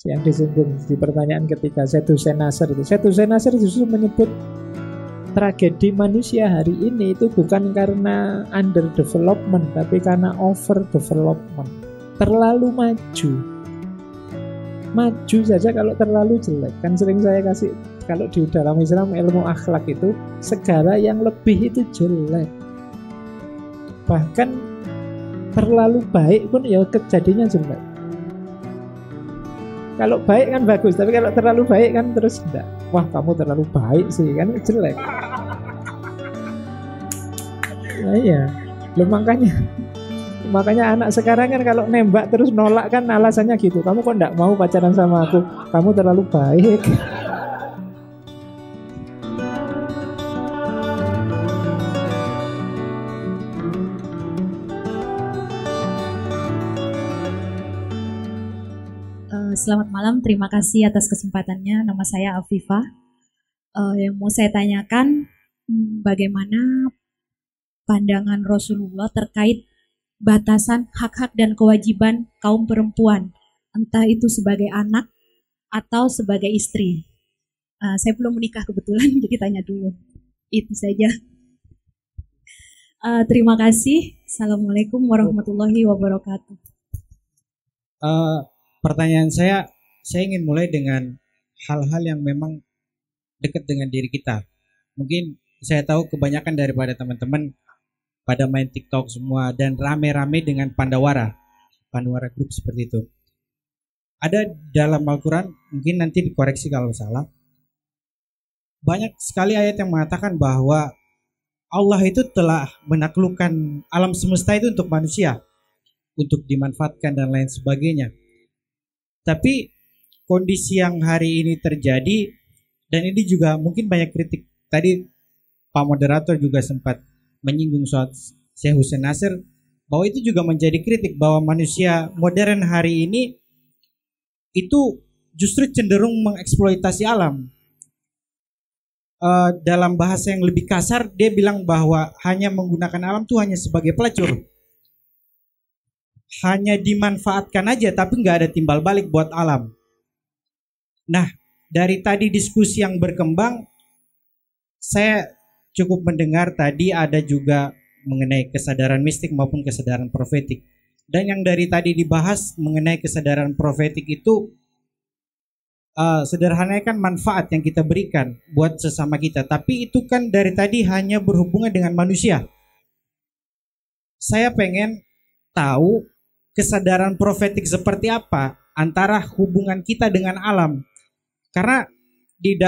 yang disinggung di pertanyaan ketiga, Sayyidina Nasr itu. Sayyidina Nasr justru menyebut tragedi manusia hari ini itu bukan karena underdevelopment, tapi karena overdevelopment. Terlalu maju. Maju saja kalau terlalu jelek. Kan sering saya kasih, kalau di dalam Islam ilmu akhlak itu segala yang lebih itu jelek. Bahkan terlalu baik pun ya kejadiannya jelek. Kalau baik kan bagus, tapi kalau terlalu baik kan terus enggak. Wah, kamu terlalu baik sih, kan jelek. Nah, iya. Loh, makanya anak sekarang kan kalau nembak terus nolak kan alasannya gitu. Kamu kok enggak mau pacaran sama aku? Kamu terlalu baik. Selamat malam, terima kasih atas kesempatannya. Nama saya Afifah. Yang mau saya tanyakan, bagaimana pandangan Rasulullah terkait batasan hak-hak dan kewajiban kaum perempuan, entah itu sebagai anak atau sebagai istri. Saya belum menikah kebetulan, jadi tanya dulu. Itu saja. Terima kasih. Assalamualaikum warahmatullahi wabarakatuh. Pertanyaan saya ingin mulai dengan hal-hal yang memang dekat dengan diri kita. Mungkin saya tahu kebanyakan daripada teman-teman pada main TikTok semua dan rame-rame dengan Pandawara Group seperti itu. Ada dalam Al-Quran, mungkin nanti dikoreksi kalau salah, banyak sekali ayat yang mengatakan bahwa Allah itu telah menaklukkan alam semesta itu untuk manusia, untuk dimanfaatkan dan lain sebagainya. Tapi kondisi yang hari ini terjadi, dan ini juga mungkin banyak kritik. Tadi Pak Moderator juga sempat menyinggung soal Sayyidina Nasr, bahwa itu juga menjadi kritik bahwa manusia modern hari ini itu justru cenderung mengeksploitasi alam. Dalam bahasa yang lebih kasar, dia bilang bahwa hanya menggunakan alam itu hanya sebagai pelacur. Hanya dimanfaatkan aja tapi nggak ada timbal balik buat alam. Nah, dari tadi diskusi yang berkembang, saya cukup mendengar tadi ada juga mengenai kesadaran mistik maupun kesadaran profetik. Dan yang dari tadi dibahas mengenai kesadaran profetik itu sederhananya kan manfaat yang kita berikan buat sesama kita. Tapi itu kan dari tadi hanya berhubungan dengan manusia. Saya pengen tahu kesadaran profetik seperti apa antara hubungan kita dengan alam. Karena di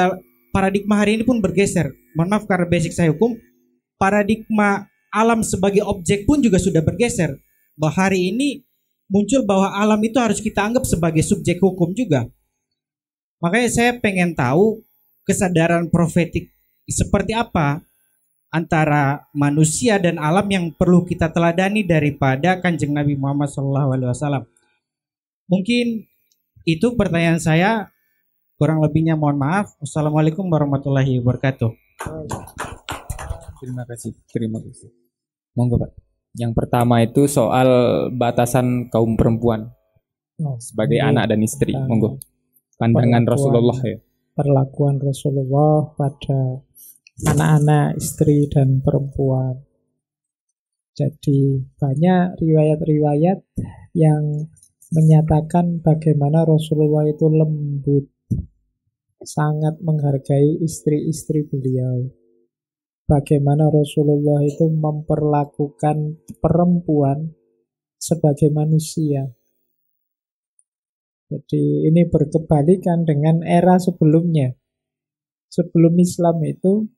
paradigma hari ini pun bergeser. Mohon maaf karena basic saya hukum, paradigma alam sebagai objek pun juga sudah bergeser. Bahwa hari ini muncul bahwa alam itu harus kita anggap sebagai subjek hukum juga. Makanya saya pengen tahu kesadaran profetik seperti apa antara manusia dan alam yang perlu kita teladani daripada Kanjeng Nabi Muhammad SAW. Mungkin itu pertanyaan saya, kurang lebihnya mohon maaf. Wassalamualaikum warahmatullahi wabarakatuh. Terima kasih. Monggo Pak. Yang pertama itu soal batasan kaum perempuan sebagai anak dan istri. Monggo. Pandangan Rasulullah ya. Perlakuan Rasulullah pada anak-anak, istri, dan perempuan. Jadi banyak riwayat-riwayat yang menyatakan bagaimana Rasulullah itu lembut, sangat menghargai istri-istri beliau. Bagaimana Rasulullah itu memperlakukan perempuan sebagai manusia. Jadi ini berkebalikan dengan era sebelumnya. Sebelum Islam itu,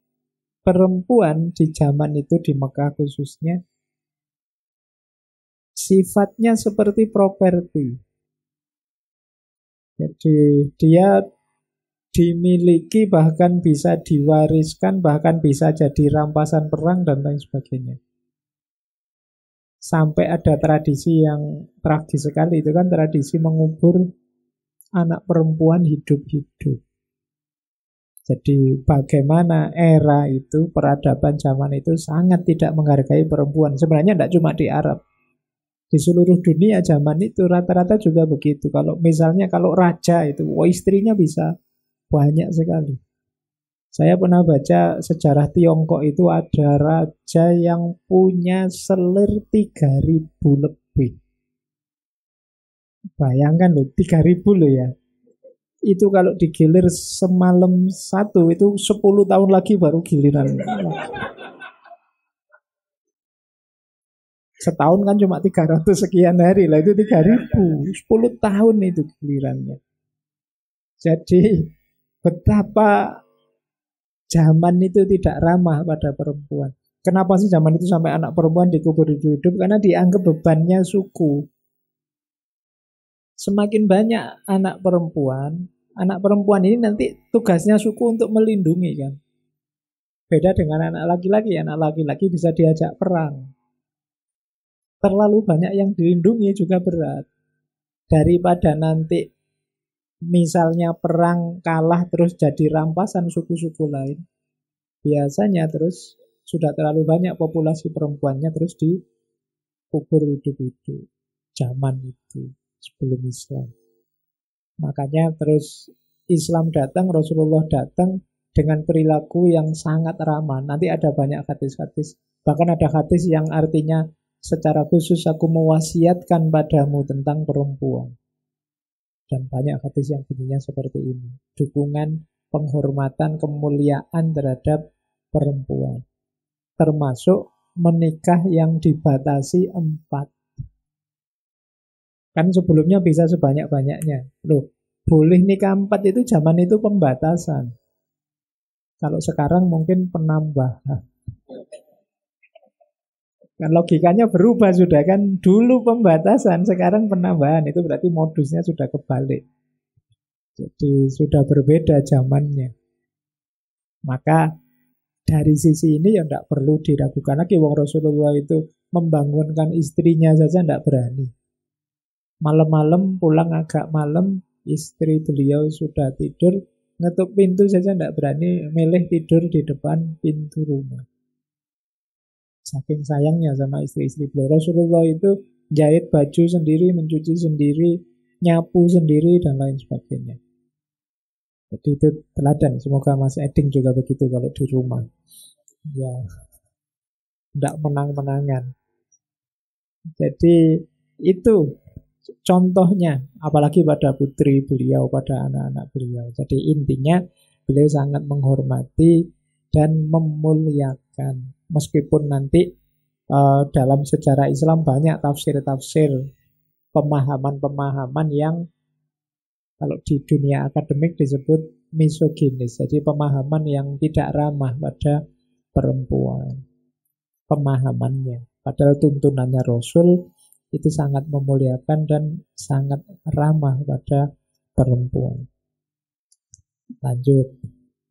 perempuan di zaman itu di Mekah khususnya sifatnya seperti properti. Jadi dia dimiliki, bahkan bisa diwariskan, bahkan bisa jadi rampasan perang dan lain sebagainya. Sampai ada tradisi yang tragis sekali, itu kan tradisi mengubur anak perempuan hidup-hidup. Jadi bagaimana era itu, peradaban zaman itu sangat tidak menghargai perempuan. Sebenarnya tidak cuma di Arab. Di seluruh dunia zaman itu rata-rata juga begitu. Kalau misalnya kalau raja itu, istrinya bisa banyak sekali. Saya pernah baca sejarah Tiongkok itu ada raja yang punya selir 3.000 lebih. Bayangkan loh, 3.000 loh ya. Itu kalau digilir semalam satu, itu 10 tahun lagi baru giliran. Setahun kan cuma 300 sekian hari lah, itu 3.000. 10 tahun itu gilirannya. Jadi betapa zaman itu tidak ramah pada perempuan. Kenapa sih zaman itu sampai anak perempuan dikubur hidup-hidup? Karena dianggap bebannya suku. Semakin banyak anak perempuan ini nanti tugasnya suku untuk melindungi kan. Beda dengan anak laki-laki bisa diajak perang. Terlalu banyak yang dilindungi juga berat. Daripada nanti misalnya perang kalah terus jadi rampasan suku-suku lain. Biasanya terus sudah terlalu banyak populasi perempuannya terus dikubur hidup-hidup. Zaman itu sebelum Islam. Makanya terus Islam datang, Rasulullah datang dengan perilaku yang sangat ramah. Nanti ada banyak hadis-hadis. Bahkan ada hadis yang artinya secara khusus aku mewasiatkan padamu tentang perempuan. Dan banyak hadis yang bunyinya seperti ini. Dukungan, penghormatan, kemuliaan terhadap perempuan. Termasuk menikah yang dibatasi 4. Kan sebelumnya bisa sebanyak-banyaknya. Loh, boleh nikah 4 itu zaman itu pembatasan. Kalau sekarang mungkin penambahan. Kan logikanya berubah sudah kan. Dulu pembatasan, sekarang penambahan. Itu berarti modusnya sudah kebalik. Jadi sudah berbeda zamannya. Maka dari sisi ini ya tidak perlu diragukan lagi. Wong Rasulullah itu membangunkan istrinya saja tidak berani. Malam-malam pulang agak malam, istri beliau sudah tidur, ngetuk pintu saja tidak berani, milih tidur di depan pintu rumah. Saking sayangnya sama istri-istri beliau. Rasulullah itu jahit baju sendiri, mencuci sendiri, nyapu sendiri, dan lain sebagainya. Jadi itu teladan. Semoga Mas Eding juga begitu kalau di rumah. Ya, tidak menang-menangan. Jadi itu contohnya, apalagi pada putri beliau, pada anak-anak beliau. Jadi intinya beliau sangat menghormati dan memuliakan. Meskipun nanti dalam sejarah Islam banyak tafsir-tafsir, pemahaman-pemahaman yang kalau di dunia akademik disebut misoginis. Jadi pemahaman yang tidak ramah pada perempuan. Pemahamannya. Padahal tuntunannya Rasul itu sangat memuliakan dan sangat ramah pada perempuan. Lanjut.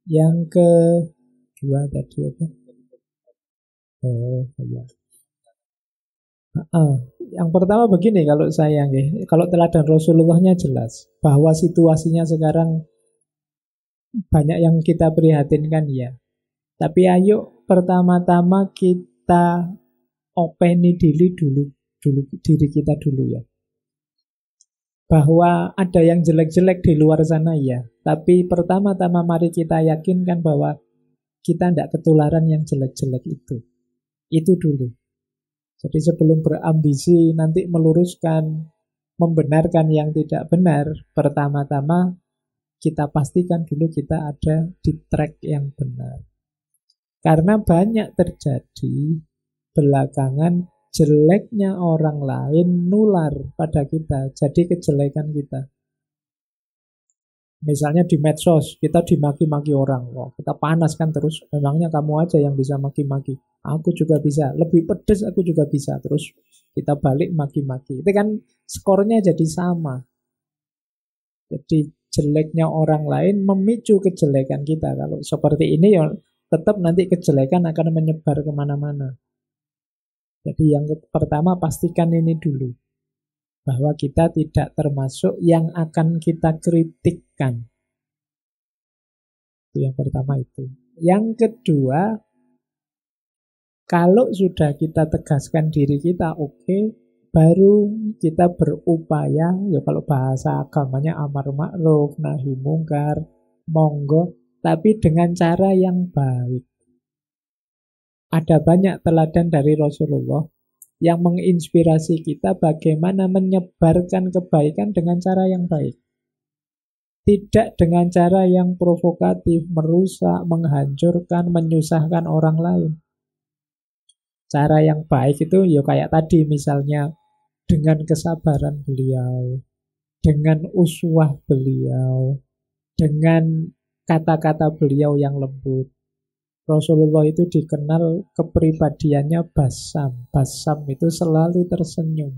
Yang kedua tadi apa? Oh, iya. Yang pertama begini kalau saya kalau teladan Rasulullahnya jelas bahwa situasinya sekarang banyak yang kita prihatinkan ya. Tapi ayo pertama-tama kita openi diri dulu diri kita dulu ya. Bahwa ada yang jelek-jelek di luar sana ya. Tapi pertama-tama mari kita yakinkan bahwa kita tidak ketularan yang jelek-jelek itu. Itu dulu. Jadi sebelum berambisi nanti meluruskan, membenarkan yang tidak benar, pertama-tama kita pastikan dulu kita ada di track yang benar. Karena banyak terjadi belakangan jeleknya orang lain nular pada kita, jadi kejelekan kita. Misalnya di medsos, kita dimaki-maki orang. Wah, kita panas kan terus. Memangnya kamu aja yang bisa maki-maki. Aku juga bisa. Lebih pedes aku juga bisa. Terus kita balik maki-maki. Itu kan skornya jadi sama. Jadi jeleknya orang lain memicu kejelekan kita. Kalau seperti ini ya tetap nanti kejelekan akan menyebar kemana-mana. Jadi yang pertama pastikan ini dulu. Bahwa kita tidak termasuk yang akan kita kritikkan. Itu yang pertama itu. Yang kedua, kalau sudah kita tegaskan diri kita, oke, baru kita berupaya, ya kalau bahasa agamanya amar ma'ruf, nahi mungkar, monggo, tapi dengan cara yang baik. Ada banyak teladan dari Rasulullah yang menginspirasi kita bagaimana menyebarkan kebaikan dengan cara yang baik. Tidak dengan cara yang provokatif, merusak, menghancurkan, menyusahkan orang lain. Cara yang baik itu ya kayak tadi misalnya dengan kesabaran beliau, dengan uswah beliau, dengan kata-kata beliau yang lembut. Rasulullah itu dikenal kepribadiannya basam. Basam itu selalu tersenyum.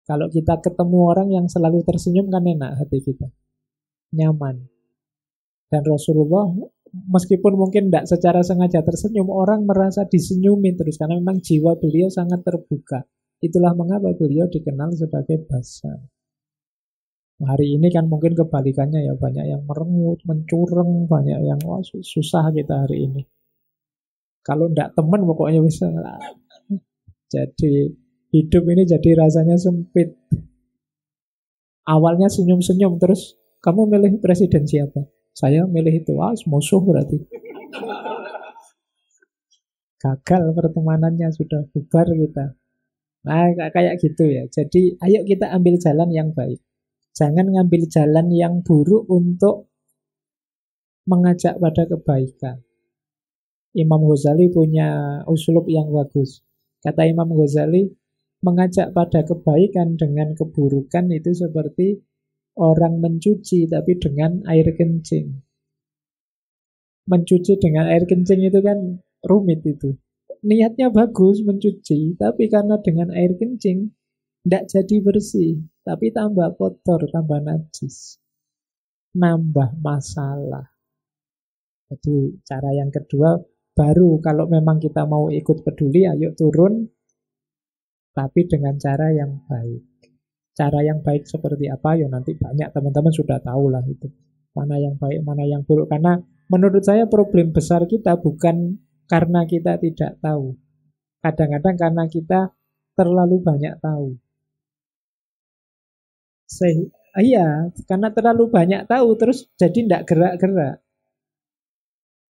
Kalau kita ketemu orang yang selalu tersenyum kan enak hati kita. Nyaman. Dan Rasulullah meskipun mungkin tidak secara sengaja tersenyum, orang merasa disenyumin terus karena memang jiwa beliau sangat terbuka. Itulah mengapa beliau dikenal sebagai basam. Hari ini kan mungkin kebalikannya ya, banyak yang merengut, mencureng, banyak yang susah kita hari ini. Kalau tidak teman pokoknya bisa. Jadi hidup ini jadi rasanya sempit. Awalnya senyum-senyum terus kamu milih presiden siapa? Saya milih itu. Musuh berarti. Gagal pertemanannya, sudah bubar kita. Nah kayak gitu ya. Jadi ayo kita ambil jalan yang baik. Jangan ngambil jalan yang buruk untuk mengajak pada kebaikan. Imam Ghazali punya uslub yang bagus. Kata Imam Ghazali, mengajak pada kebaikan dengan keburukan itu seperti orang mencuci tapi dengan air kencing. Mencuci dengan air kencing itu kan rumit itu. Niatnya bagus mencuci, tapi karena dengan air kencing tidak jadi bersih, tapi tambah kotor, tambah najis, nambah masalah. Jadi cara yang kedua, baru kalau memang kita mau ikut peduli, ayo turun, tapi dengan cara yang baik. Cara yang baik seperti apa, ya nanti banyak teman-teman sudah tahu lah itu. Mana yang baik, mana yang buruk. Karena menurut saya problem besar kita bukan karena kita tidak tahu. Kadang-kadang karena kita terlalu banyak tahu. Iya, karena terlalu banyak tahu terus jadi tidak gerak-gerak.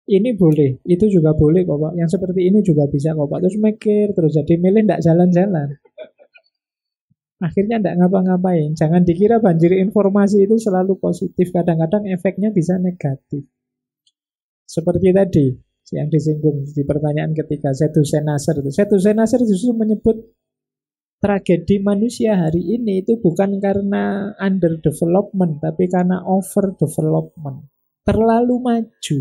Ini boleh, itu juga boleh kok Pak. Yang seperti ini juga bisa kok Pak. Terus mikir, terus jadi milih tidak jalan-jalan. Akhirnya tidak ngapa-ngapain. Jangan dikira banjir informasi itu selalu positif. Kadang-kadang efeknya bisa negatif. Seperti tadi yang disinggung di pertanyaan ketiga, Sayyidina Nasr. Sayyidina Nasr justru menyebut tragedi manusia hari ini itu bukan karena underdevelopment, tapi karena overdevelopment. Terlalu maju.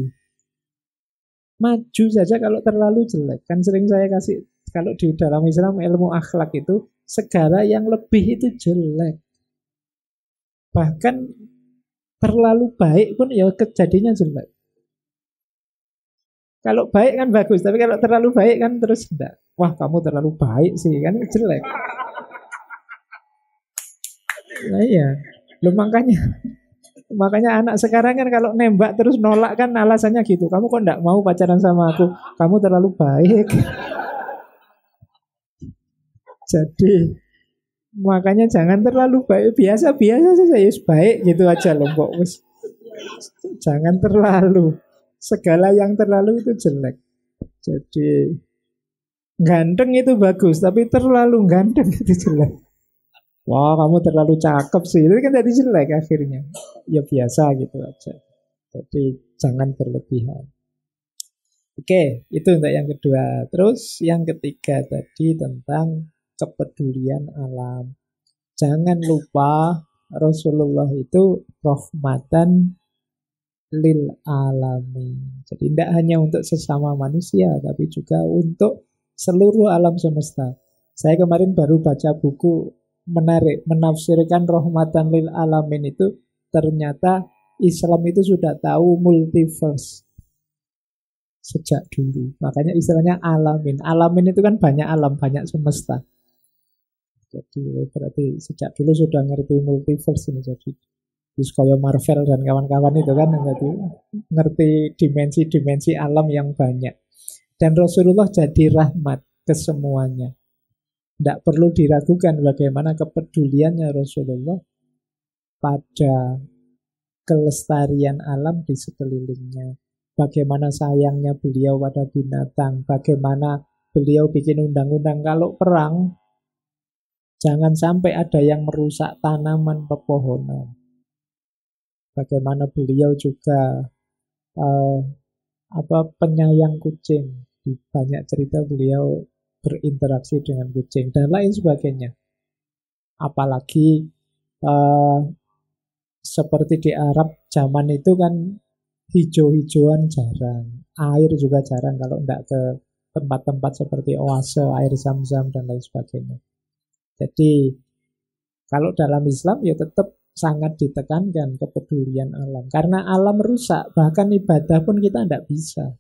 Maju saja kalau terlalu jelek. Kan sering saya kasih, kalau di dalam Islam ilmu akhlak itu, segala yang lebih itu jelek. Bahkan terlalu baik pun ya kejadiannya jelek. Kalau baik kan bagus, tapi kalau terlalu baik kan terus enggak. Wah, kamu terlalu baik sih, kan jelek. Nah iya, loh makanya anak sekarang kan kalau nembak terus nolak kan alasannya gitu. Kamu kok enggak mau pacaran sama aku? Kamu terlalu baik. Jadi makanya jangan terlalu baik. Biasa-biasa saja baik gitu aja loh, Mbok. Jangan terlalu. Segala yang terlalu itu jelek. Jadi ganteng itu bagus, tapi terlalu ganteng itu jelek. Wah, kamu terlalu cakep sih. Itu kan jadi jelek akhirnya. Ya biasa gitu aja. Jadi jangan berlebihan. Oke, itu untuk yang kedua. Terus yang ketiga tadi tentang kepedulian alam. Jangan lupa Rasulullah itu rahmatan lil alamin. Jadi tidak hanya untuk sesama manusia, tapi juga untuk seluruh alam semesta. Saya kemarin baru baca buku menarik, menafsirkan rahmatan lil alamin itu. Ternyata Islam itu sudah tahu multiverse sejak dulu. Makanya istilahnya alamin. Alamin itu kan banyak alam, banyak semesta. Jadi berarti sejak dulu sudah ngerti multiverse ini. Jadi kayak Marvel dan kawan-kawan itu kan ngerti dimensi-dimensi alam yang banyak. Dan Rasulullah jadi rahmat ke semuanya. Tidak perlu diragukan bagaimana kepeduliannya Rasulullah pada kelestarian alam di sekelilingnya. Bagaimana sayangnya beliau pada binatang, bagaimana beliau bikin undang-undang kalau perang jangan sampai ada yang merusak tanaman pepohonan. Bagaimana beliau juga penyayang kucing. Di banyak cerita beliau berinteraksi dengan kucing dan lain sebagainya. Apalagi seperti di Arab zaman itu kan hijau-hijauan jarang, air juga jarang kalau tidak ke tempat-tempat seperti oase, air zam-zam dan lain sebagainya. Jadi kalau dalam Islam ya tetap sangat ditekankan kepedulian alam. Karena alam rusak, bahkan ibadah pun kita tidak bisa.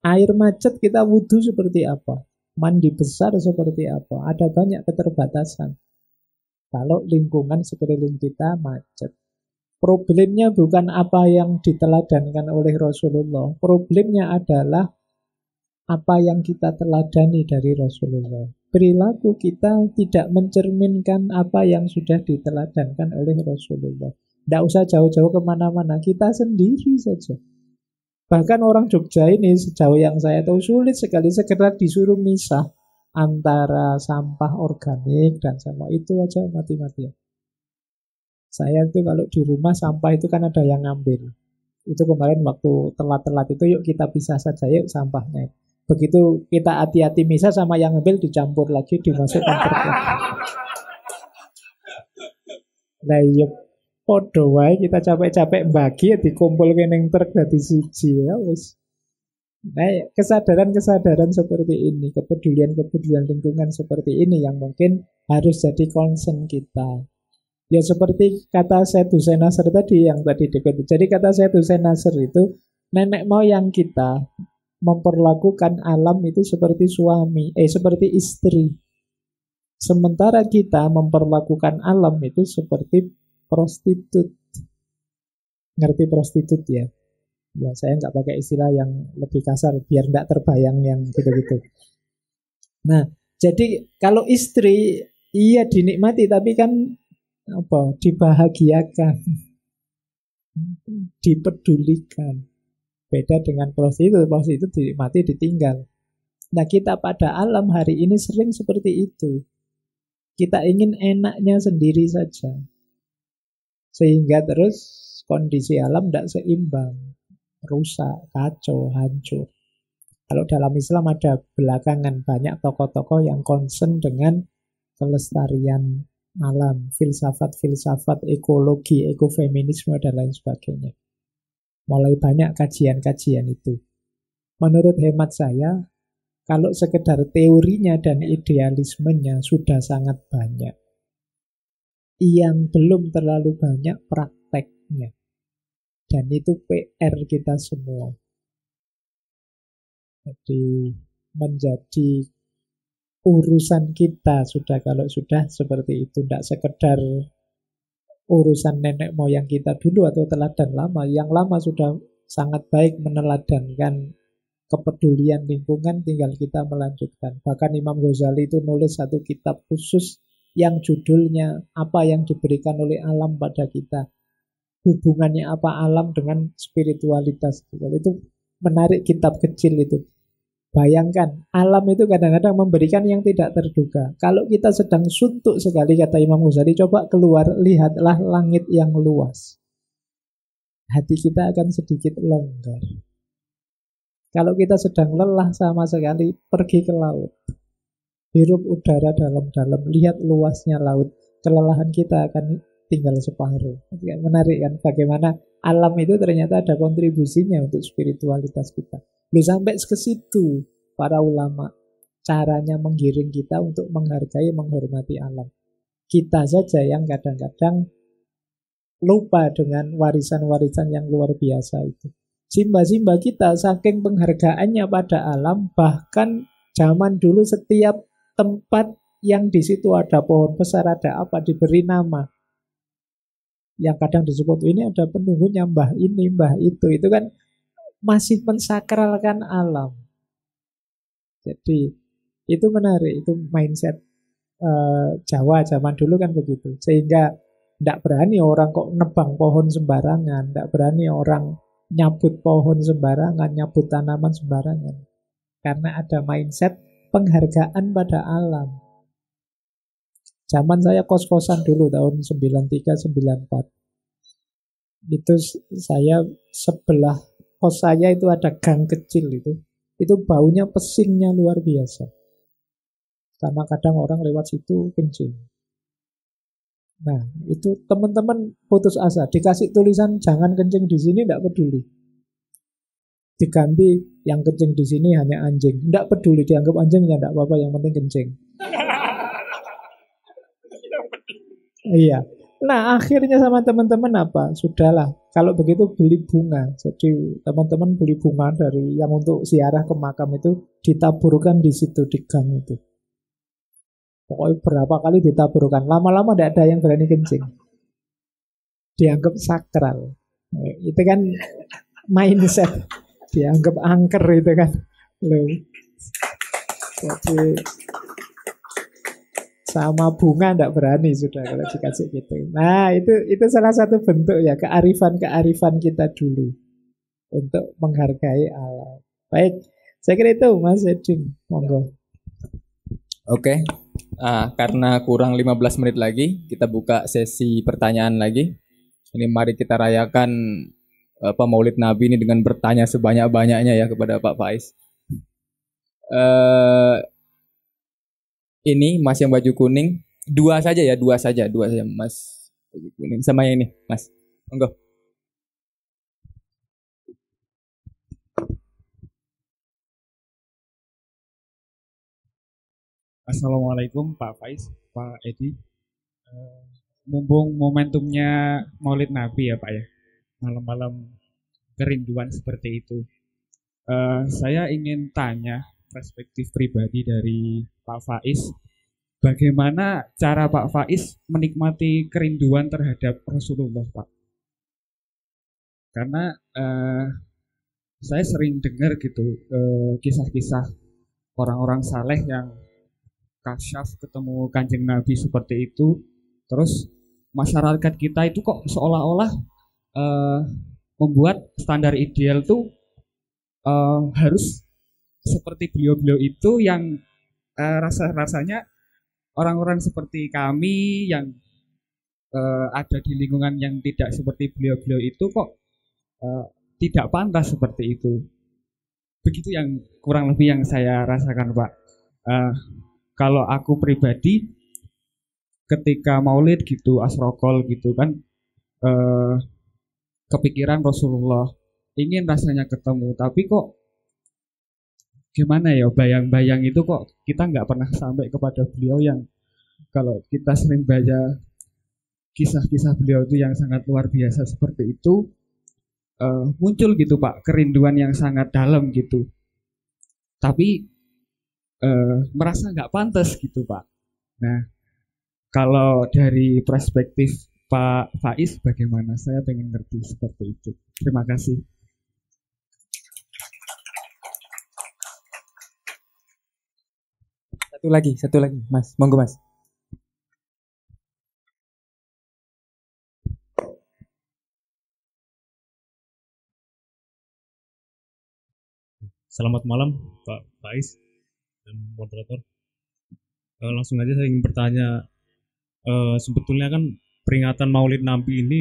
Air macet kita wudhu seperti apa? Mandi besar seperti apa? Ada banyak keterbatasan. Kalau lingkungan sekeliling kita macet. Problemnya bukan apa yang diteladankan oleh Rasulullah. Problemnya adalah apa yang kita teladani dari Rasulullah. Perilaku kita tidak mencerminkan apa yang sudah diteladankan oleh Rasulullah. Tidak usah jauh-jauh kemana-mana, kita sendiri saja. Bahkan orang Jogja ini sejauh yang saya tahu sulit sekali sekedar disuruh misah antara sampah organik dan sampah itu aja mati-matian. Saya itu kalau di rumah sampah itu kan ada yang ngambil. Itu kemarin waktu telat-telat itu yuk kita pisah saja yuk sampahnya. Begitu kita hati-hati misah sama yang ngambil dicampur lagi dimasukkan truk. Lah yuk podo wae kita capek-capek bagi dikumpulke ning truk dadi siji ya wis. Nah, kesadaran-kesadaran seperti ini, kepedulian-kepedulian lingkungan seperti ini yang mungkin harus jadi concern kita. Ya seperti kata Syed Hussein Nasr tadi yang tadi dikutip. Jadi kata Syed Hussein Nasr itu nenek moyang kita memperlakukan alam itu seperti seperti istri. Sementara kita memperlakukan alam itu seperti prostitut. Ngerti prostitut ya? Ya saya nggak pakai istilah yang lebih kasar biar nggak terbayang yang gitu-gitu. Nah, jadi kalau istri iya dinikmati tapi kan dibahagiakan, dipedulikan. Beda dengan prostitut dinikmati ditinggal. Nah kita pada alam hari ini sering seperti itu. Kita ingin enaknya sendiri saja. Sehingga terus kondisi alam tidak seimbang. Rusak, kacau, hancur. Kalau dalam Islam ada belakangan banyak tokoh-tokoh yang concern dengan kelestarian alam, filsafat-filsafat ekologi, ekofeminisme dan lain sebagainya. Mulai banyak kajian-kajian itu. Menurut hemat saya, kalau sekedar teorinya dan idealismenya sudah sangat banyak. Yang belum terlalu banyak prakteknya. Dan itu PR kita semua. Jadi menjadi urusan kita kalau sudah seperti itu. Tidak sekedar urusan nenek moyang kita dulu atau teladan lama. Yang lama sudah sangat baik meneladankan kepedulian lingkungan, tinggal kita melanjutkan. Bahkan Imam Ghazali itu nulis satu kitab khusus yang judulnya apa yang diberikan oleh alam pada kita. Hubungannya apa alam dengan spiritualitas. Itu menarik kitab kecil itu. Bayangkan, alam itu kadang-kadang memberikan yang tidak terduga. Kalau kita sedang suntuk sekali, kata Imam Ghazali, coba keluar, lihatlah langit yang luas. Hati kita akan sedikit longgar. Kalau kita sedang lelah sama sekali, pergi ke laut. Hirup udara dalam-dalam, lihat luasnya laut. Kelelahan kita akan tinggal separuh. Menarik kan, bagaimana alam itu ternyata ada kontribusinya untuk spiritualitas kita. Sampai ke situ para ulama caranya menggiring kita untuk menghargai, menghormati alam. Kita saja yang kadang-kadang lupa dengan warisan-warisan yang luar biasa itu. Simba-simba kita saking penghargaannya pada alam, bahkan zaman dulu setiap tempat yang di situ ada pohon besar, ada apa, diberi nama. Yang kadang disebut ini ada penunggunya, mbah ini, mbah itu kan masih mensakralkan alam. Jadi itu menarik, itu mindset Jawa zaman dulu kan begitu. Sehingga tidak berani orang kok nebang pohon sembarangan, tidak berani orang nyabut pohon sembarangan, nyabut tanaman sembarangan. Karena ada mindset penghargaan pada alam. Zaman saya kos-kosan dulu tahun 93-94. Itu saya sebelah kos saya itu ada gang kecil itu. Itu baunya pesingnya luar biasa. Karena kadang orang lewat situ kencing. Nah, itu teman-teman putus asa. Dikasih tulisan jangan kencing di sini, tidak peduli. Diganti yang kencing di sini hanya anjing. Tidak peduli, dianggap anjingnya tidak apa-apa, yang penting kencing. Iya. Nah, akhirnya sama teman-teman apa? Sudahlah, kalau begitu beli bunga. Jadi teman-teman beli bunga dari yang untuk ziarah ke makam itu ditaburkan di situ di gang itu. Pokoknya berapa kali ditaburkan. Lama-lama tidak ada yang berani kencing. Dianggap sakral. Itu kan mindset. Dianggap angker itu kan. Loh. Jadi sama bunga tidak berani sudah kalau dikasih gitu. Nah, itu salah satu bentuk ya kearifan kita dulu untuk menghargai alam. Baik, saya kira itu Mas Edwin. Monggo. Oke. Karena kurang 15 menit lagi, kita buka sesi pertanyaan lagi. Ini mari kita rayakan Maulid Nabi ini dengan bertanya sebanyak-banyaknya ya kepada Pak Faiz. Ini Mas yang baju kuning, dua saja Mas baju kuning sama yang ini, Mas. Monggo. Assalamualaikum Pak Faiz, Pak Edi. Mumpung momentumnya Maulid Nabi ya Pak ya, malam-malam kerinduan seperti itu. Saya ingin tanya perspektif pribadi dari Pak Faiz, bagaimana cara Pak Faiz menikmati kerinduan terhadap Rasulullah Pak? Karena saya sering dengar gitu kisah-kisah orang-orang saleh yang kasyaf ketemu Kanjeng Nabi seperti itu, terus masyarakat kita itu kok seolah-olah membuat standar ideal tuh harus seperti beliau-beliau itu yang rasanya orang-orang seperti kami yang ada di lingkungan yang tidak seperti beliau-beliau itu kok tidak pantas seperti itu. Begitu yang kurang lebih yang saya rasakan Pak. Kalau aku pribadi ketika maulid gitu, asrokol gitu kan, kepikiran Rasulullah, ingin rasanya ketemu, tapi kok gimana ya, bayang-bayang itu kok kita nggak pernah sampai kepada beliau yang kalau kita sering baca kisah-kisah beliau itu yang sangat luar biasa seperti itu, muncul gitu Pak, kerinduan yang sangat dalam gitu. Tapi merasa nggak pantas gitu Pak. Nah, kalau dari perspektif Pak Faiz bagaimana? Saya pengen ngerti seperti itu. Terima kasih. Satu lagi, Mas. Monggo, Mas. Selamat malam, Pak Faiz dan moderator. Langsung aja saya ingin bertanya, sebetulnya kan peringatan Maulid Nabi ini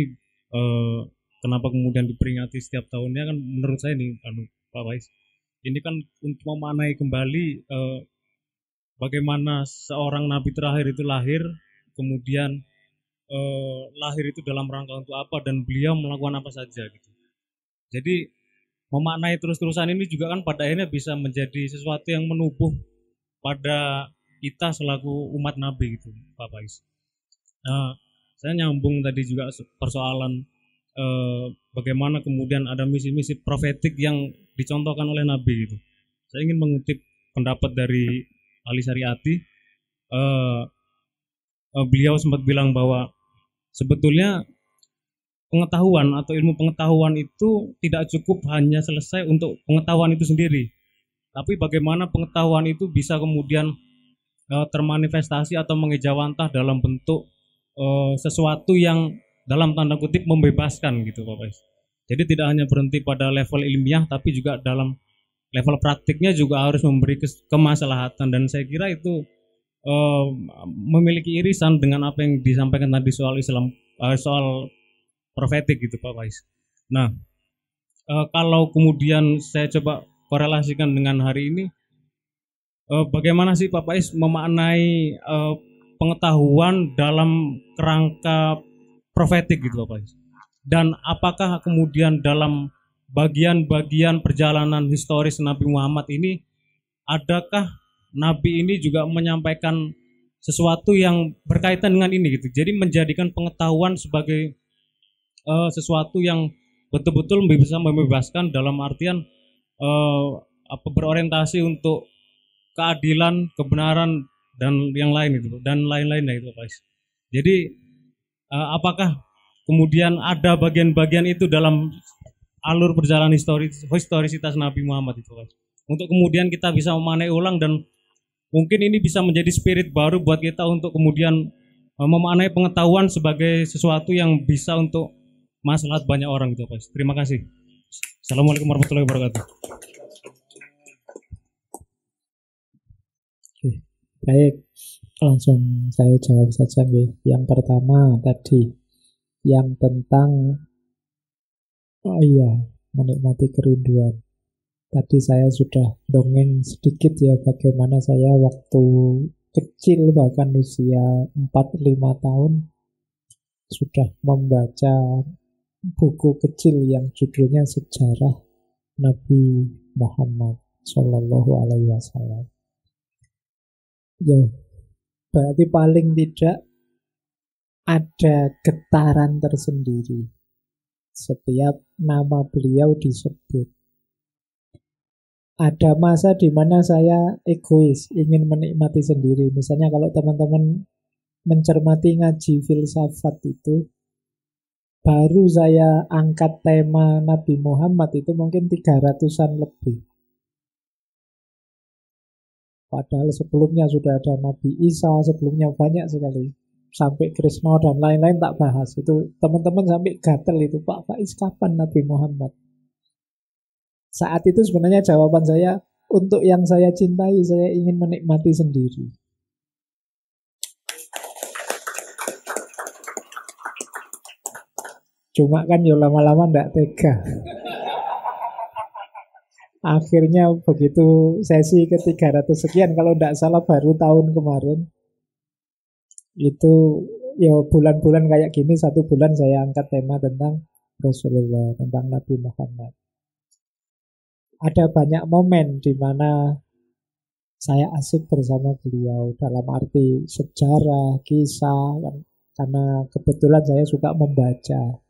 kenapa kemudian diperingati setiap tahunnya kan menurut saya nih, Pak Faiz, ini kan untuk memaknai kembali bagaimana seorang nabi terakhir itu lahir, kemudian lahir itu dalam rangka untuk apa dan beliau melakukan apa saja gitu. Jadi memaknai terus-terusan ini juga kan pada akhirnya bisa menjadi sesuatu yang menubuh pada kita selaku umat nabi gitu, Pak Faiz. Saya nyambung tadi juga persoalan bagaimana kemudian ada misi-misi profetik yang dicontohkan oleh nabi gitu. Saya ingin mengutip pendapat dari Ali Syariati, beliau sempat bilang bahwa sebetulnya pengetahuan atau ilmu pengetahuan itu tidak cukup hanya selesai untuk pengetahuan itu sendiri, tapi bagaimana pengetahuan itu bisa kemudian termanifestasi atau mengejawantah dalam bentuk sesuatu yang dalam tanda kutip membebaskan gitu Pak Faiz. Jadi tidak hanya berhenti pada level ilmiah tapi juga dalam level praktiknya juga harus memberi kemaslahatan, dan saya kira itu memiliki irisan dengan apa yang disampaikan tadi soal Islam, soal profetik gitu Pak Faiz. Nah, kalau kemudian saya coba korelasikan dengan hari ini, bagaimana sih Pak Faiz memaknai pengetahuan dalam kerangka profetik gitu Pak Faiz? Dan apakah kemudian dalam bagian-bagian perjalanan historis Nabi Muhammad ini, adakah Nabi ini juga menyampaikan sesuatu yang berkaitan dengan ini gitu? Jadi menjadikan pengetahuan sebagai sesuatu yang betul-betul bisa membebaskan dalam artian berorientasi untuk keadilan, kebenaran dan yang lain itu dan lain-lainnya itu Pak. Jadi apakah kemudian ada bagian-bagian itu dalam alur perjalanan historisitas Nabi Muhammad itu Pak, untuk kemudian kita bisa memaknai ulang, dan mungkin ini bisa menjadi spirit baru buat kita untuk kemudian memaknai pengetahuan sebagai sesuatu yang bisa untuk maslahat banyak orang gitu Pak. Terima kasih. Assalamualaikum warahmatullahi wabarakatuh. Baik, langsung saya jawab saja nih. Yang pertama tadi yang tentang menikmati kerinduan. Tadi saya sudah dongeng sedikit ya bagaimana saya waktu kecil, bahkan usia 4-5 tahun sudah membaca buku kecil yang judulnya Sejarah Nabi Muhammad Sallallahu Alaihi Wasallam. Ya, berarti paling tidak ada getaran tersendiri setiap nama beliau disebut. Ada masa di mana saya egois, ingin menikmati sendiri. Misalnya kalau teman-teman mencermati ngaji filsafat itu, baru saya angkat tema Nabi Muhammad itu mungkin 300-an lebih. Padahal sebelumnya sudah ada Nabi Isa, sebelumnya banyak sekali. Sampai Krishna dan lain-lain tak bahas. Itu teman-teman sampai gatel itu, Pak Faiz kapan Nabi Muhammad? Saat itu sebenarnya jawaban saya, untuk yang saya cintai, saya ingin menikmati sendiri. Cuma kan ya lama-lama ndak tega. Akhirnya begitu sesi ke 300 sekian, kalau ndak salah baru tahun kemarin, itu ya bulan-bulan kayak gini, 1 bulan saya angkat tema tentang Rasulullah, tentang Nabi Muhammad. Ada banyak momen di mana saya asik bersama beliau, dalam arti sejarah, kisah, karena kebetulan saya suka membaca.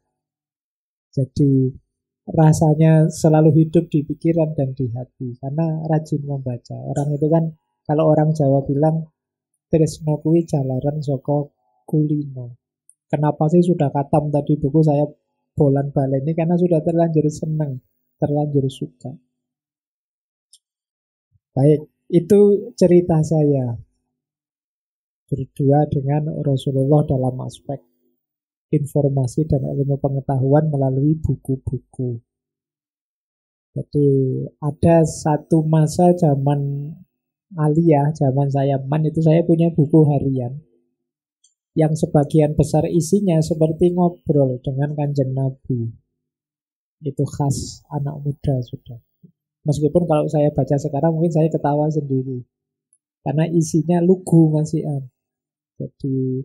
Jadi rasanya selalu hidup di pikiran dan di hati karena rajin membaca. Orang itu kan, kalau orang Jawa bilang tresno kuwi jalaran saka kulino. Kenapa sih sudah katam tadi buku saya bolan-baleni, karena sudah terlanjur senang, terlanjur suka. Baik, itu cerita saya berdua dengan Rasulullah dalam aspek informasi dan ilmu pengetahuan melalui buku-buku. Jadi ada satu masa zaman aliyah, zaman saya itu saya punya buku harian yang sebagian besar isinya seperti ngobrol dengan Kanjeng Nabi. Itu khas anak muda sudah. Meskipun kalau saya baca sekarang mungkin saya ketawa sendiri. Karena isinya lugu masih. Jadi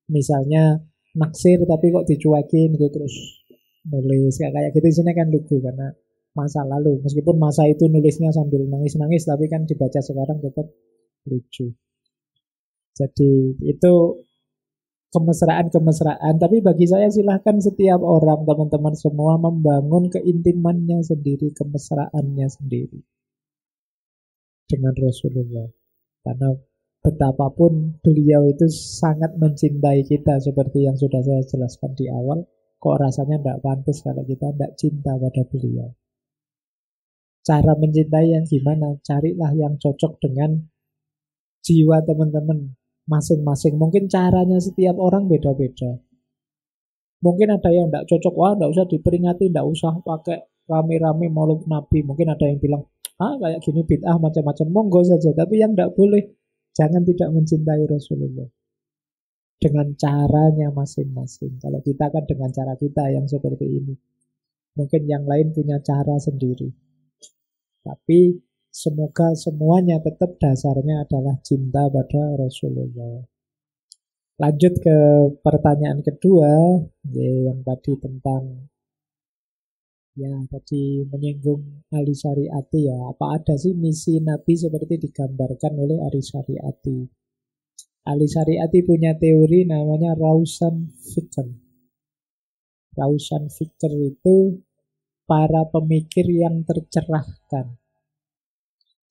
misalnya naksir tapi kok dicuekin gitu, terus nulis kayak gitu, isinya kan lugu karena masa lalu. Meskipun masa itu nulisnya sambil nangis-nangis, tapi kan dibaca sekarang tetap lucu. Jadi itu kemesraan-kemesraan. Tapi bagi saya silahkan setiap orang, teman-teman semua membangun keintimannya sendiri, kemesraannya sendiri dengan Rasulullah. Karena betapapun beliau itu sangat mencintai kita, seperti yang sudah saya jelaskan di awal. Kok rasanya tidak pantas kalau kita tidak cinta pada beliau. Cara mencintai yang gimana? Carilah yang cocok dengan jiwa teman-teman masing-masing. Mungkin caranya setiap orang beda-beda. Mungkin ada yang tidak cocok, wah tidak usah diperingati, tidak usah pakai rame-rame maulid Nabi. Mungkin ada yang bilang, kayak gini bid'ah macam-macam, monggo saja. Tapi yang tidak boleh, jangan tidak mencintai Rasulullah. Dengan caranya masing-masing. Kalau kita kan dengan cara kita yang seperti ini. Mungkin yang lain punya cara sendiri. Tapi semoga semuanya tetap dasarnya adalah cinta pada Rasulullah. Lanjut ke pertanyaan kedua, yang tadi tentang tadi menyinggung Ali Syariati ya. Apa ada sih misi Nabi seperti digambarkan oleh Ali Syariati? Ali Syariati punya teori namanya Rausan Fikr. Rausan Fikr itu para pemikir yang tercerahkan.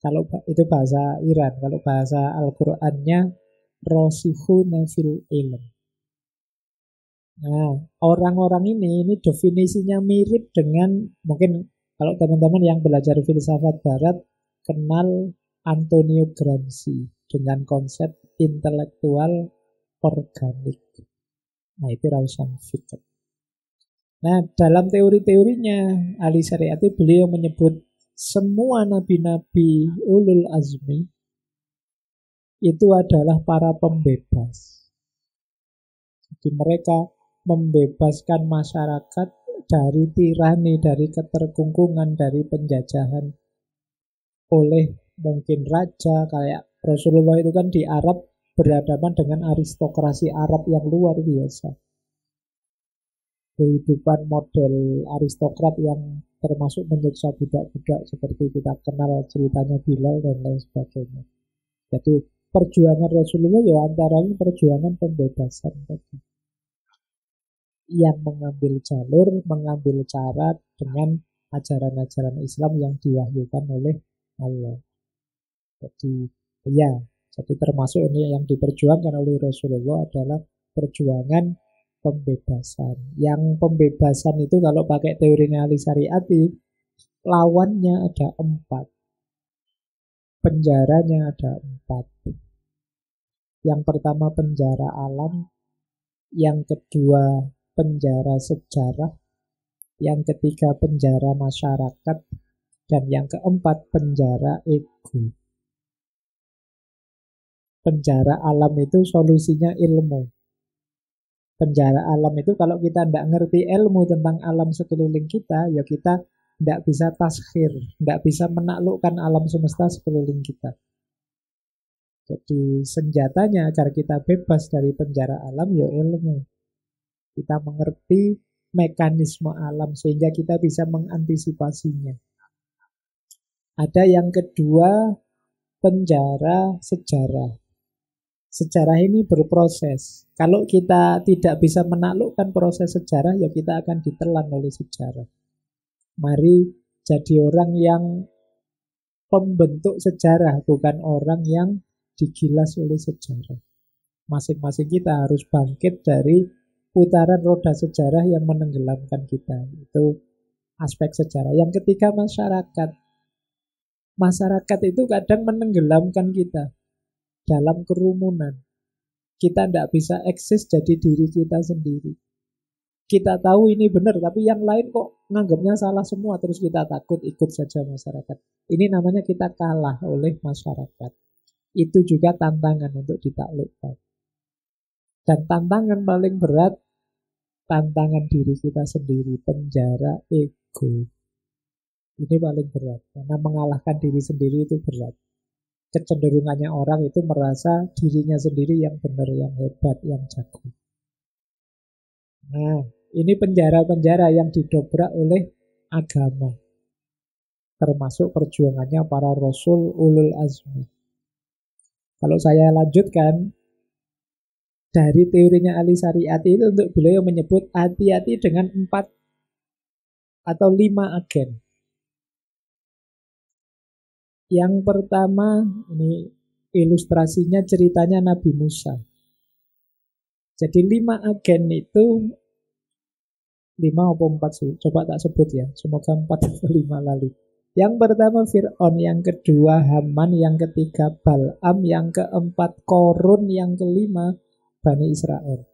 Kalau itu bahasa Iran, kalau bahasa Al-Qur'annya Rasikhuna fil ilm. Nah, orang-orang ini definisinya mirip dengan, mungkin kalau teman-teman yang belajar filsafat barat kenal Antonio Gramsci dengan konsep intelektual organik. Nah, itu Rausan Fikr. Nah, dalam teori-teorinya Ali Syariati beliau menyebut semua nabi-nabi ulul azmi itu adalah para pembebas. Jadi mereka membebaskan masyarakat dari tirani, dari keterkungkungan, dari penjajahan oleh mungkin raja. Kayak Rasulullah itu kan di Arab berhadapan dengan aristokrasi Arab yang luar biasa. Kehidupan model aristokrat yang termasuk menyiksa budak-budak seperti kita kenal ceritanya Bilal dan lain sebagainya. Jadi perjuangan Rasulullah ya antara lain perjuangan pembebasan tadi. Yang mengambil jalur, mengambil cara dengan ajaran-ajaran Islam yang diwahyukan oleh Allah. Jadi jadi termasuk ini yang diperjuangkan oleh Rasulullah adalah perjuangan pembebasan. Yang pembebasan itu kalau pakai teorinya Ali Syariati, lawannya ada 4. Penjaranya ada 4. Yang pertama penjara alam, yang kedua penjara sejarah, yang ketiga penjara masyarakat, dan yang keempat penjara ego. Penjara alam itu solusinya ilmu. Penjara alam itu kalau kita tidak ngerti ilmu tentang alam sekeliling kita, ya kita tidak bisa taskhir, tidak bisa menaklukkan alam semesta sekeliling kita. Jadi senjatanya agar kita bebas dari penjara alam ya ilmu. Kita mengerti mekanisme alam sehingga kita bisa mengantisipasinya. Ada yang kedua, penjara sejarah. Sejarah ini berproses. Kalau kita tidak bisa menaklukkan proses sejarah, ya kita akan ditelan oleh sejarah. Mari jadi orang yang pembentuk sejarah, bukan orang yang digilas oleh sejarah. Masing-masing kita harus bangkit dari putaran roda sejarah yang menenggelamkan kita. Itu aspek sejarah. Yang ketiga masyarakat. Masyarakat itu kadang menenggelamkan kita dalam kerumunan. Kita tidak bisa eksis jadi diri kita sendiri. Kita tahu ini benar, tapi yang lain kok nganggapnya salah semua, terus kita takut ikut saja masyarakat. Ini namanya kita kalah oleh masyarakat. Itu juga tantangan untuk ditaklukkan. Dan tantangan paling berat, tantangan diri kita sendiri, penjara ego. Ini paling berat, karena mengalahkan diri sendiri itu berat. Kecenderungannya orang itu merasa dirinya sendiri yang benar, yang hebat, yang jago. Nah, ini penjara-penjara yang didobrak oleh agama. Termasuk perjuangannya para rasul ulul azmi. Kalau saya lanjutkan, dari teorinya Ali Syariati itu untuk beliau menyebut hati-hati dengan 4 atau 5 agen. Yang pertama, ini ilustrasinya ceritanya Nabi Musa. Jadi 5 agen itu 5 atau 4 sih, coba tak sebut ya, semoga 4 atau 5 lalu. Yang pertama Fir'aun, yang kedua Haman, yang ketiga Bal'am, yang keempat Korun, yang kelima Bani Israel.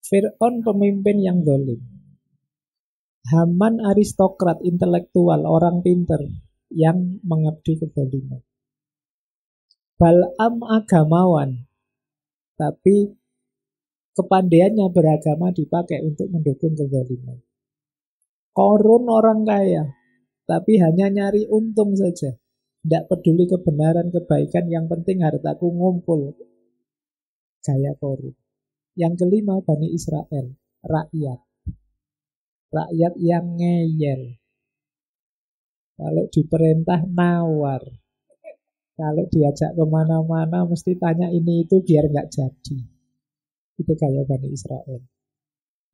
Fir'aun pemimpin yang zalim. Haman aristokrat, intelektual, orang pinter yang mengabdi kezaliman. Bal'am agamawan, tapi kepandaiannya beragama dipakai untuk mendukung kezaliman. Korun orang kaya, tapi hanya nyari untung saja. Tidak peduli kebenaran, kebaikan, yang penting hartaku ngumpul. Gaya Korun. Yang kelima Bani Israel, rakyat. Rakyat yang ngeyel. Kalau diperintah nawar. Kalau diajak kemana-mana mesti tanya ini itu biar nggak jadi. Itu gaya Bani Israel.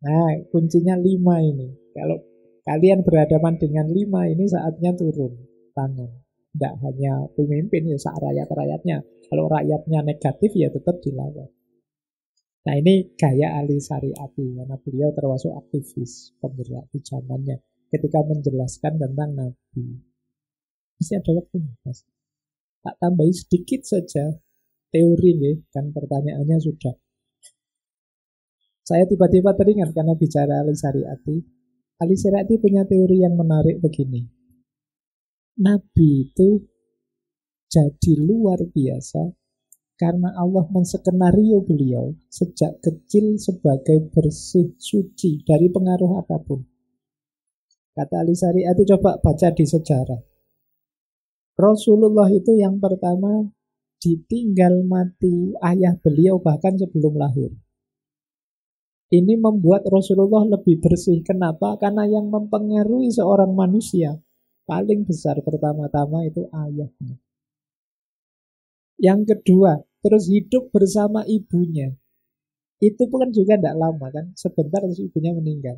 Nah, kuncinya 5 ini. Kalau kalian berhadapan dengan 5 ini saatnya turun tangan. Tidak hanya pemimpin, ya saat rakyat-rakyatnya. Kalau rakyatnya negatif ya tetap dilawan. Nah ini gaya Ali Syariati, karena beliau termasuk aktivis penggerak di zamannya. Ketika menjelaskan tentang Nabi. Masih ada waktu, Mas. Tak tambahi sedikit saja teori nih, kan pertanyaannya sudah. Saya tiba-tiba teringat karena bicara Ali Syariati. Ali Syariati punya teori yang menarik begini. Nabi itu jadi luar biasa karena Allah menskenario beliau sejak kecil sebagai bersih suci dari pengaruh apapun. Kata Ali Syariati, coba baca di sejarah. Rasulullah itu yang pertama ditinggal mati ayah beliau bahkan sebelum lahir. Ini membuat Rasulullah lebih bersih. Kenapa? Karena yang mempengaruhi seorang manusia paling besar pertama-tama itu ayahnya. Yang kedua, terus hidup bersama ibunya. Itu pun kan juga tidak lama kan. Sebentar terus ibunya meninggal.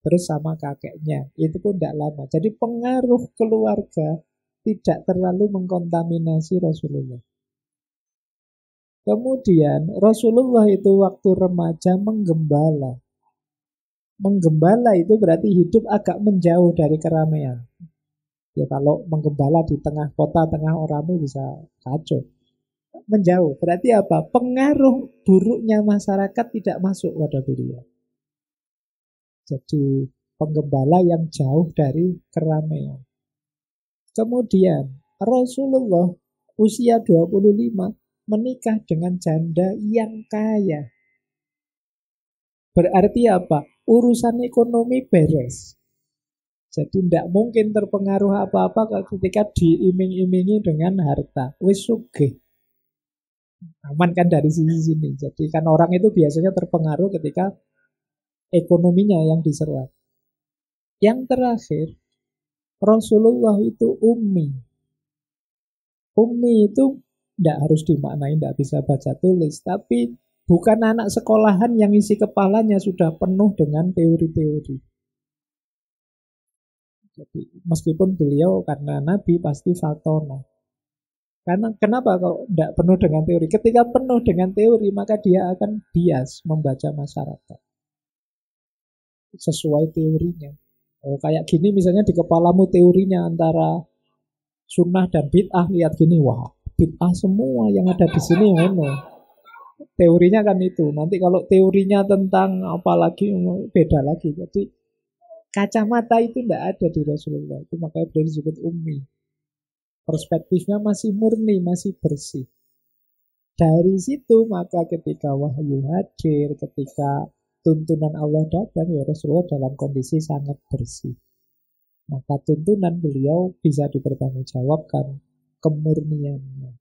Terus sama kakeknya. Itu pun tidak lama. Jadi pengaruh keluarga tidak terlalu mengkontaminasi Rasulullah. Kemudian Rasulullah itu waktu remaja menggembala. Menggembala itu berarti hidup agak menjauh dari keramaian. Ya kalau menggembala di tengah kota, tengah orang ramai bisa kacau. Menjauh, berarti apa? Pengaruh buruknya masyarakat tidak masuk pada beliau. Jadi penggembala yang jauh dari keramaian. Kemudian Rasulullah usia 25 menikah dengan janda yang kaya. Berarti apa? Urusan ekonomi beres. Jadi tidak mungkin terpengaruh apa-apa ketika diiming-imingi dengan harta. Wis sugih. Aman kan dari sisi sini. Jadi kan orang itu biasanya terpengaruh ketika ekonominya yang diserang. Yang terakhir, Rasulullah itu ummi. Ummi itu tidak harus dimaknai, tidak bisa baca tulis, tapi bukan anak sekolahan yang isi kepalanya sudah penuh dengan teori-teori. Jadi meskipun beliau karena Nabi pasti faltona. Karena kenapa kalau tidak penuh dengan teori? Ketika penuh dengan teori maka dia akan bias membaca masyarakat sesuai teorinya. Oh, kayak gini misalnya di kepalamu teorinya antara sunnah dan bid'ah, lihat gini, wah bid'ah semua yang ada di sini ngono. Teorinya kan itu. Nanti kalau teorinya tentang apalagi beda lagi. Jadi kacamata itu tidak ada di Rasulullah. Itu makanya beliau disebut ummi. Perspektifnya masih murni, masih bersih. Dari situ maka ketika wahyu hadir, ketika tuntunan Allah datang, ya Rasulullah dalam kondisi sangat bersih. Maka tuntunan beliau bisa dipertanggungjawabkan kemurniannya.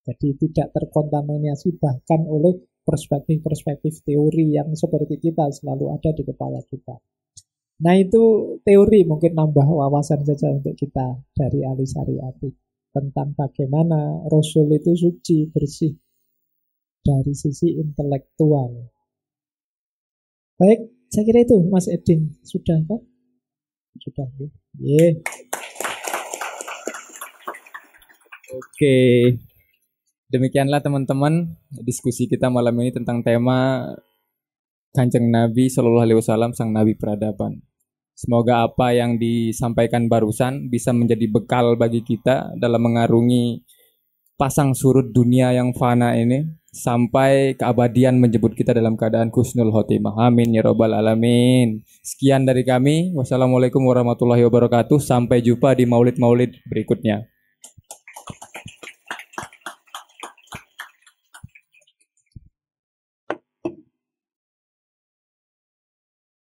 Jadi tidak terkontaminasi bahkan oleh perspektif-perspektif teori yang seperti kita selalu ada di kepala kita. Nah itu teori, mungkin nambah wawasan saja untuk kita dari Ali Syariati tentang bagaimana Rasul itu suci, bersih dari sisi intelektual. Baik, saya kira itu Mas Edin. Sudah Pak? Sudah ya. Yeah. Oke. Demikianlah teman-teman diskusi kita malam ini tentang tema Kanjeng Nabi Shallallahu Alaihi Wasallam, sang Nabi peradaban. Semoga apa yang disampaikan barusan bisa menjadi bekal bagi kita dalam mengarungi pasang surut dunia yang fana ini sampai keabadian menjemput kita dalam keadaan husnul khotimah. Amin ya robbal alamin. Sekian dari kami. Wassalamualaikum warahmatullahi wabarakatuh. Sampai jumpa di maulid-maulid berikutnya.